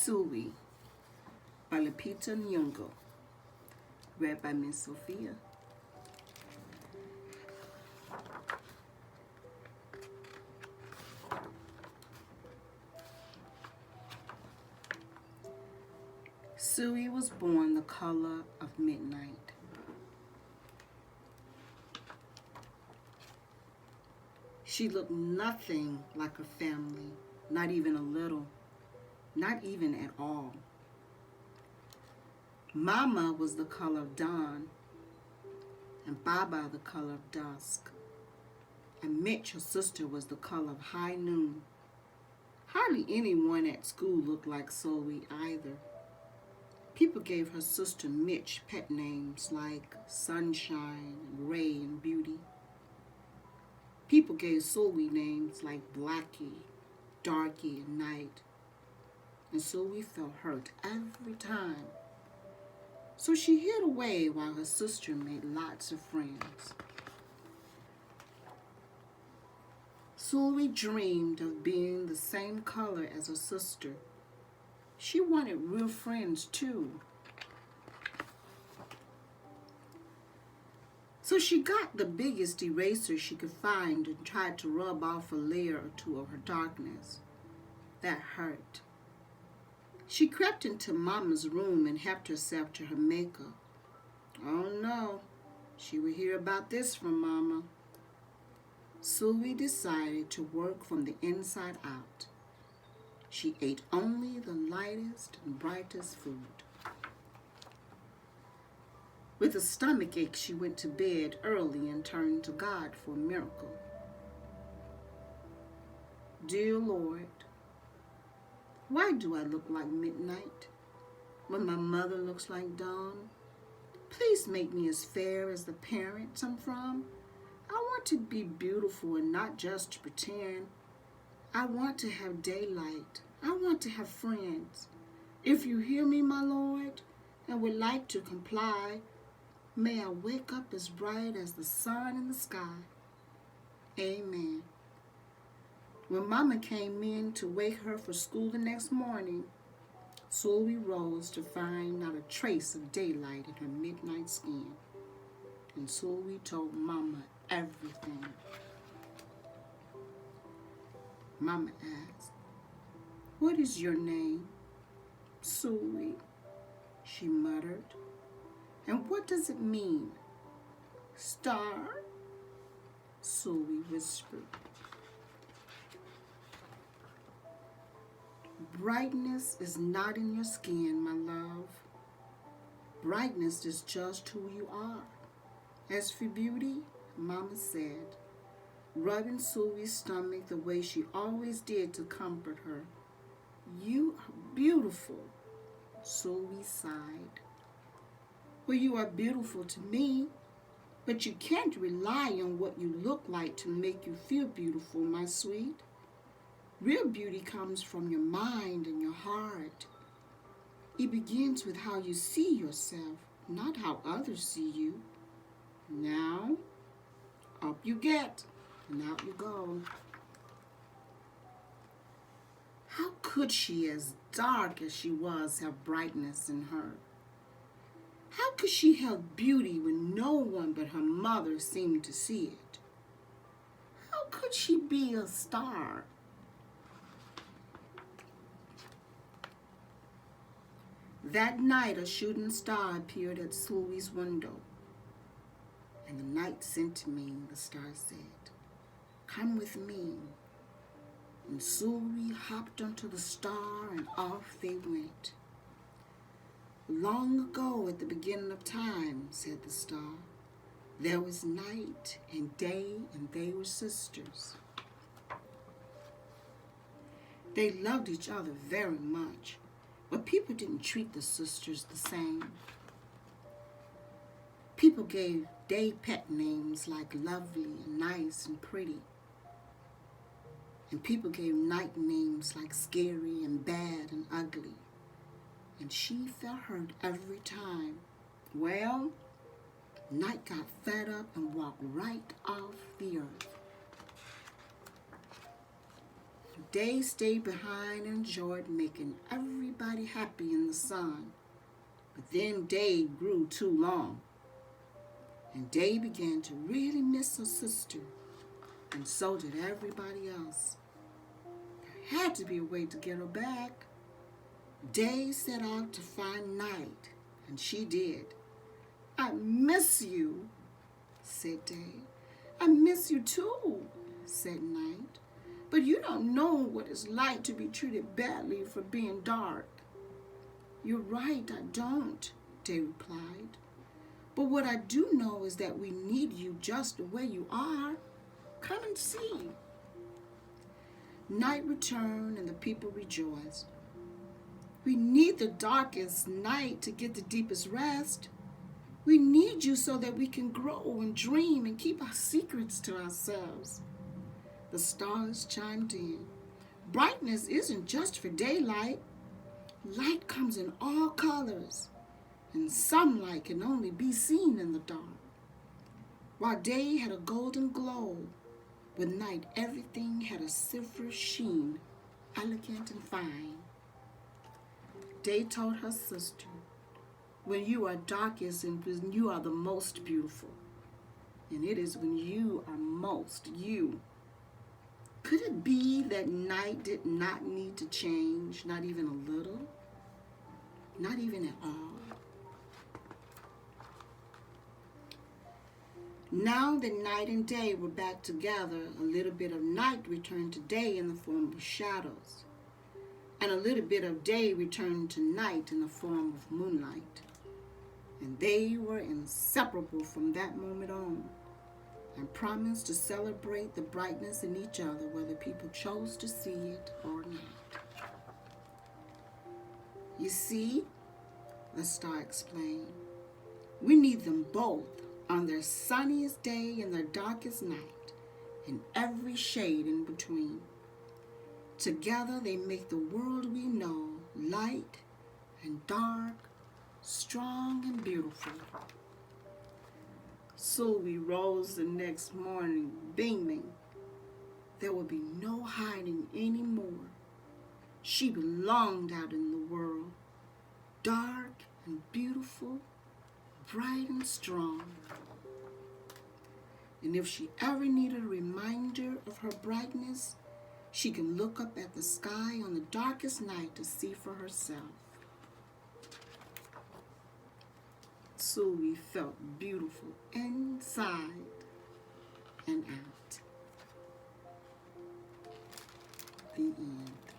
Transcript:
Sulwe by Lupita Nyong'o, read by Miss Sophia. Sulwe was born the color of midnight. She looked nothing like her family, not even a little, not even at all. Mama was the color of dawn, and Baba the color of dusk, and Mitch, her sister, was the color of high noon. Hardly anyone at school looked like Sulwe either. People gave her sister Mitch pet names like Sunshine, and Ray, and Beauty. People gave Sulwe names like Blackie, Darky, and Night. And Sulwe felt hurt every time. So she hid away while her sister made lots of friends. Sulwe dreamed of being the same color as her sister. She wanted real friends too. So she got the biggest eraser she could find and tried to rub off a layer or two of her darkness. That hurt. She crept into Mama's room and helped herself to her makeup. Oh no, she would hear about this from Mama. Sulwe decided to work from the inside out. She ate only the lightest and brightest food. With a stomachache, she went to bed early and turned to God for a miracle. Dear Lord, why do I look like midnight when my mother looks like dawn? Please make me as fair as the parents I'm from. I want to be beautiful and not just to pretend. I want to have daylight. I want to have friends. If you hear me, my Lord, and would like to comply, may I wake up as bright as the sun in the sky. Amen. When Mama came in to wake her for school the next morning, Sulwe rose to find not a trace of daylight in her midnight skin. And Sulwe told Mama everything. Mama asked, "What is your name?" "Sulwe," she muttered. "And what does it mean?" "Star," Sulwe whispered. Brightness is not in your skin, my love. Brightness is just who you are. As for beauty, Mama said, rubbing Sulwe's stomach the way she always did to comfort her. You are beautiful, Sulwe sighed. Well, you are beautiful to me, but you can't rely on what you look like to make you feel beautiful, my sweet. Real beauty comes from your mind and your heart. It begins with how you see yourself, not how others see you. Now, up you get, and out you go. How could she, as dark as she was, have brightness in her? How could she have beauty when no one but her mother seemed to see it? How could she be a star? That night, a shooting star appeared at Sulwe's window. "And the night sent to me," the star said. "Come with me." And Sulwe hopped onto the star and off they went. "Long ago, at the beginning of time," said the star, "there was night and day, and they were sisters. They loved each other very much, but people didn't treat the sisters the same. People gave day pet names like lovely and nice and pretty. And people gave night names like scary and bad and ugly. And she felt hurt every time. Well, Night got fed up and walked right off the earth. Day stayed behind and enjoyed making everybody happy in the sun. But then Day grew too long, and Day began to really miss her sister, and so did everybody else. There had to be a way to get her back. Day set out to find Night, and she did. "I miss you," said Day. "I miss you too," said Night. "But you don't know what it's like to be treated badly for being dark." "You're right, I don't," Day replied. "But what I do know is that we need you just the way you are. Come and see." Night returned and the people rejoiced. "We need the darkest night to get the deepest rest. We need you so that we can grow and dream and keep our secrets to ourselves." The stars chimed in. "Brightness isn't just for daylight. Light comes in all colors, and some light can only be seen in the dark." While day had a golden glow, with night everything had a silver sheen, elegant and fine. Day told her sister, "When you are darkest and when you are the most beautiful, and it is when you are most you." Could it be that night did not need to change, not even a little, not even at all? Now that night and day were back together, a little bit of night returned to day in the form of shadows, and a little bit of day returned to night in the form of moonlight. And they were inseparable from that moment on, and promised to celebrate the brightness in each other whether people chose to see it or not. "You see," the star explained, "we need them both on their sunniest day and their darkest night, and every shade in between. Together they make the world we know light and dark, strong and beautiful." Sulwe rose the next morning beaming. There would be no hiding anymore. She belonged out in the world, dark and beautiful, bright and strong. And if she ever needed a reminder of her brightness, she can look up at the sky on the darkest night to see for herself. Sulwe felt beautiful inside and out. The end.